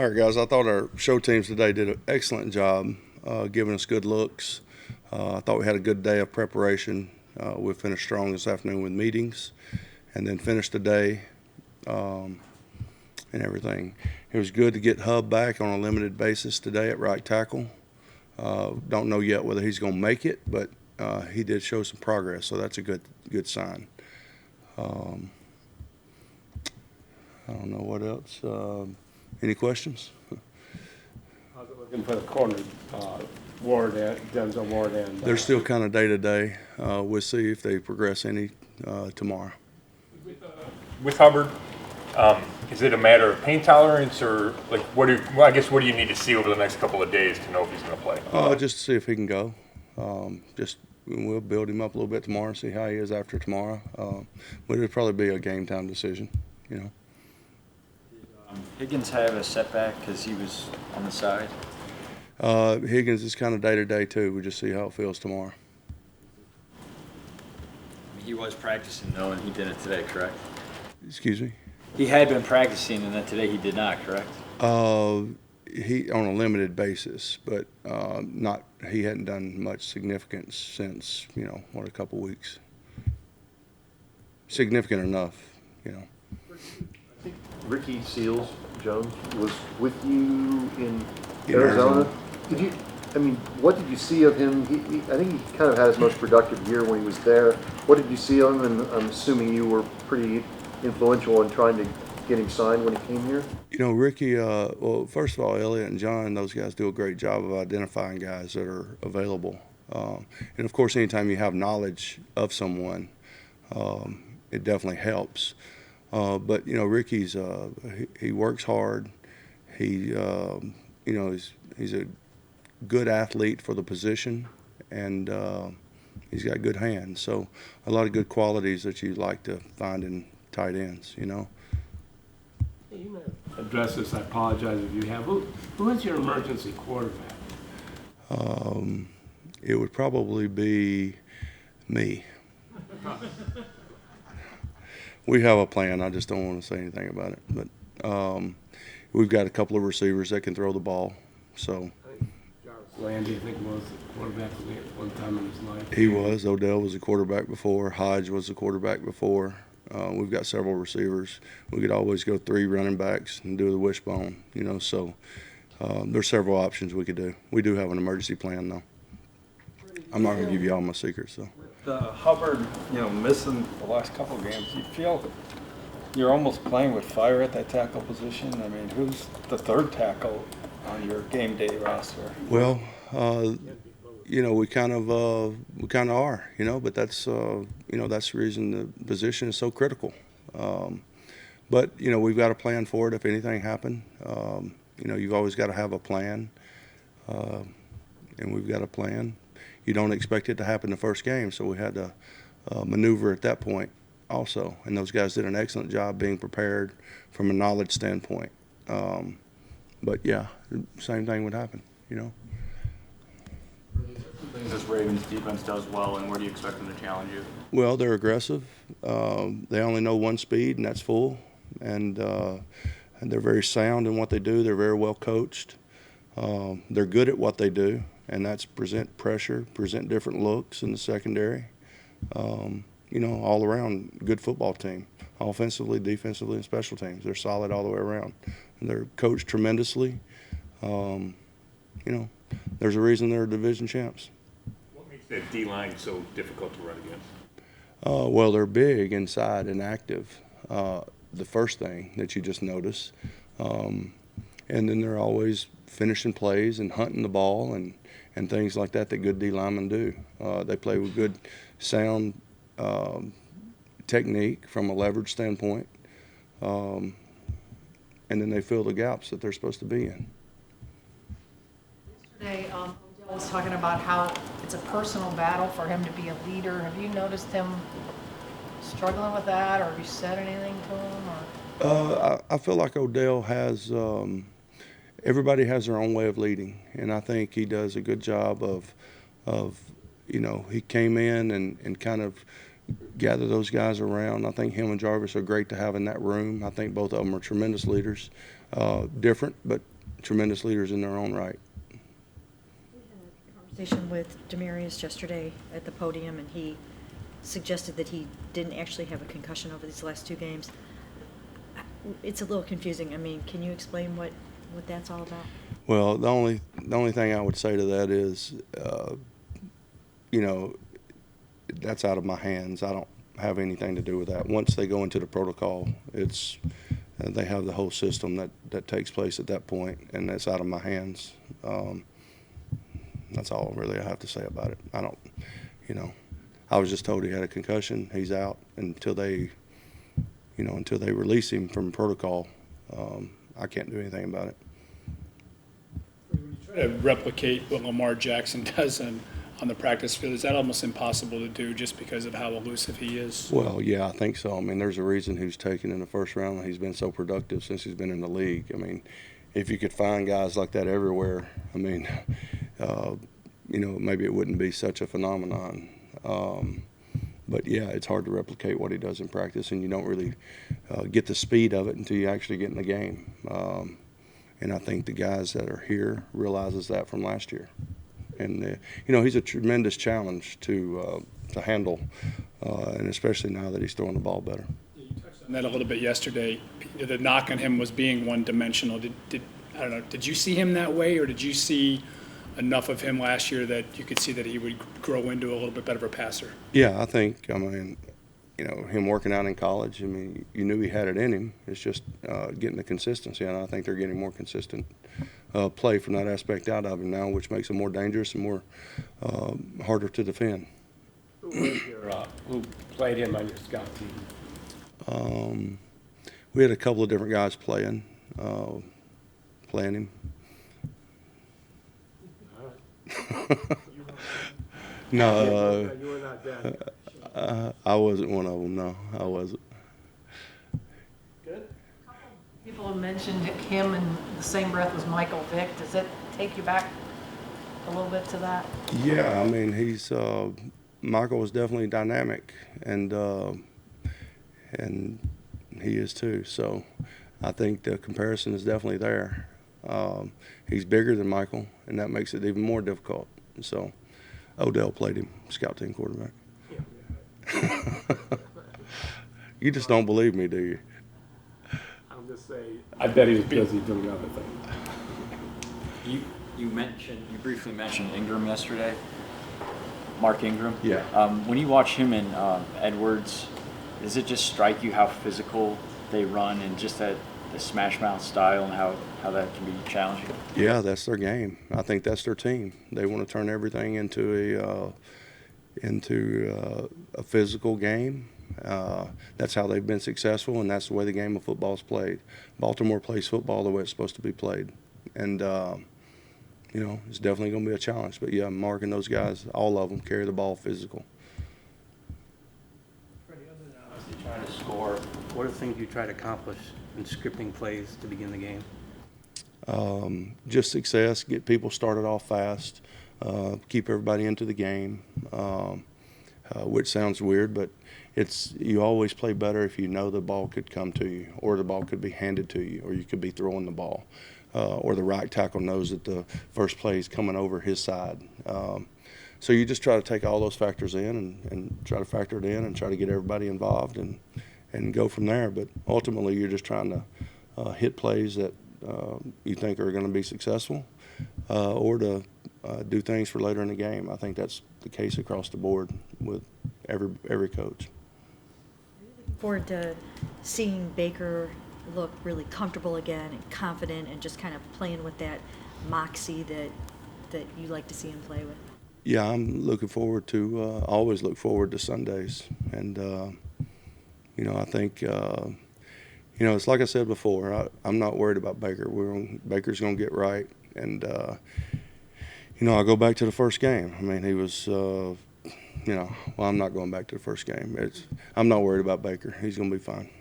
All right, guys, I thought our show teams today did an excellent job giving us good looks. I thought we had a good day of preparation. We finished strong this afternoon with meetings and then finished the day and everything. It was good to get Hub back on a limited basis today at right tackle. Don't know yet whether he's going to make it, but he did show some progress, so that's a good sign. I don't know what else. Any questions? How's it looking for the corner, Ward and Denzel Ward and? They're still kind of day to day. We'll see if they progress any tomorrow. With Hubbard, is it a matter of pain tolerance, or like what do you need to see over the next couple of days to know if he's going to play? Just to see if he can go. We'll build him up a little bit tomorrow and see how he is after tomorrow. But it'll probably be a game time decision, you know. Higgins have a setback because he was on the side? Higgins is kind of day to day too. We'll just see how it feels tomorrow. He was practicing though, and he did it today, correct? Excuse me? He had been practicing, and then today he did not, correct? He on a limited basis, but not. He hadn't done much significance since a couple weeks. Significant enough, I think Ricky Seals Jones was with you in Arizona. What did you see of him? I think he kind of had his most productive year when he was there. What did you see of him? And I'm assuming you were pretty influential in trying to get him signed when he came here. Ricky. Well, first of all, Elliott and John, those guys do a great job of identifying guys that are available. And of course, anytime you have knowledge of someone, it definitely helps. But Ricky's he works hard. He he's a good athlete for the position, and he's got good hands. So a lot of good qualities that you like to find in tight ends. You may address this. I apologize if you have. Who is your emergency quarterback? It would probably be me. We have a plan. I just don't want to say anything about it. But we've got a couple of receivers that can throw the ball. So Jarvis Landy, I think, was the quarterback at one time in his life. He was. Odell was a quarterback before. Hodge was a quarterback before. We've got several receivers. We could always go 3 running backs and do the wishbone. So there's several options we could do. We do have an emergency plan, though. I'm not going to give you all my secrets, though. The Hubbard, missing the last couple of games, you feel you're almost playing with fire at that tackle position? I mean, who's the third tackle on your game day roster? Well, we kind of are, but that's that's the reason the position is so critical. But we've got a plan for it if anything happened. You've always got to have a plan, and we've got a plan. You don't expect it to happen the first game, so we had to maneuver at that point also. And those guys did an excellent job being prepared from a knowledge standpoint. But yeah, same thing would happen, Things this Ravens defense does well, and where do you expect them to challenge you? Well, they're aggressive. They only know one speed, and that's full. And they're very sound in what they do. They're very well coached. They're good at what they do, and that's present pressure, present different looks in the secondary. All around good football team, offensively, defensively, and special teams. They're solid all the way around. And they're coached tremendously. There's a reason they're division champs. What makes that D-line so difficult to run against? Well, they're big inside and active. The first thing that you just notice. And then they're always finishing plays and hunting the ball and things like that good D linemen do. They play with good sound technique from a leverage standpoint. And then they fill the gaps that they're supposed to be in. Yesterday, Odell was talking about how it's a personal battle for him to be a leader. Have you noticed him struggling with that, or have you said anything to him? Or? I feel like Odell has everybody has their own way of leading, and I think he does a good job of he came in and kind of gathered those guys around. I think him and Jarvis are great to have in that room. I think both of them are tremendous leaders. different, but tremendous leaders in their own right. Conversation with Demarius yesterday at the podium, and he suggested that he didn't actually have a concussion over these last 2 games. It's a little confusing. I mean, can you explain what that's all about? Well, the only thing I would say to that is, you know, that's out of my hands. I don't have anything to do with that. Once they go into the protocol, it's they have the whole system that takes place at that point, and that's out of my hands. That's all really I have to say about it. I don't, you know, I was just told he had a concussion. He's out until they release him from protocol. I can't do anything about it. Try to replicate what Lamar Jackson does on the practice field. Is that almost impossible to do just because of how elusive he is? Well, yeah, I think so. I mean, there's a reason he was taken in the first round, and he's been so productive since he's been in the league. I mean, if you could find guys like that everywhere, I mean, you know, maybe it wouldn't be such a phenomenon. But yeah, it's hard to replicate what he does in practice, and you don't really get the speed of it until you actually get in the game. And I think the guys that are here realizes that from last year. And you know, he's a tremendous challenge to handle, and especially now that he's throwing the ball better. You touched on that a little bit yesterday. The knock on him was being one-dimensional. I don't know, did you see him that way, or did you see enough of him last year that you could see that he would grow into a little bit better of a passer? Yeah, I mean, you know, him working out in college, I mean, you knew he had it in him. It's just getting the consistency, and I think they're getting more consistent play from that aspect out of him now, which makes him more dangerous and more harder to defend. Who played him on your scout team? We had a couple of different guys playing him. No, you were not that. I wasn't one of them. No, I wasn't. Good. People have mentioned him in the same breath as Michael Vick. Does that take you back a little bit to that? Yeah, I mean, Michael was definitely dynamic, and he is too. So I think the comparison is definitely there. He's bigger than Michael, and that makes it even more difficult. So Odell played him, scout team quarterback. You just don't believe me, do you? I'm just saying. I bet he was busy doing other things. You briefly mentioned Ingram yesterday, Mark Ingram. Yeah. When you watch him and Edwards, does it just strike you how physical they run and just the smash mouth style and how that can be challenging? Yeah, that's their game. I think that's their team. They want to turn everything into a physical game. That's how they've been successful, and that's the way the game of football is played. Baltimore plays football the way it's supposed to be played, and you know, it's definitely going to be a challenge. But yeah, Mark and those guys, all of them, carry the ball physical. Freddie, other than obviously trying to score, what are the things you try to accomplish in scripting plays to begin the game? Just success, get people started off fast, keep everybody into the game, which sounds weird, but you always play better if you know the ball could come to you, or the ball could be handed to you, or you could be throwing the ball, or the right tackle knows that the first play is coming over his side. So you just try to take all those factors in and try to factor it in and try to get everybody involved and go from there. But ultimately, you're just trying to hit plays that you think are going to be successful, or to do things for later in the game. I think that's the case across the board with every coach. Forward to seeing Baker look really comfortable again and confident and just kind of playing with that moxie that you like to see him play with. Yeah, I'm looking forward to, always look forward to Sundays. And, you know, I think, you know, it's like I said before, I'm not worried about Baker. Baker's going to get right. And, you know, I'll go back to the first game. I mean, he was, you know, well, I'm not going back to the first game. I'm not worried about Baker. He's going to be fine.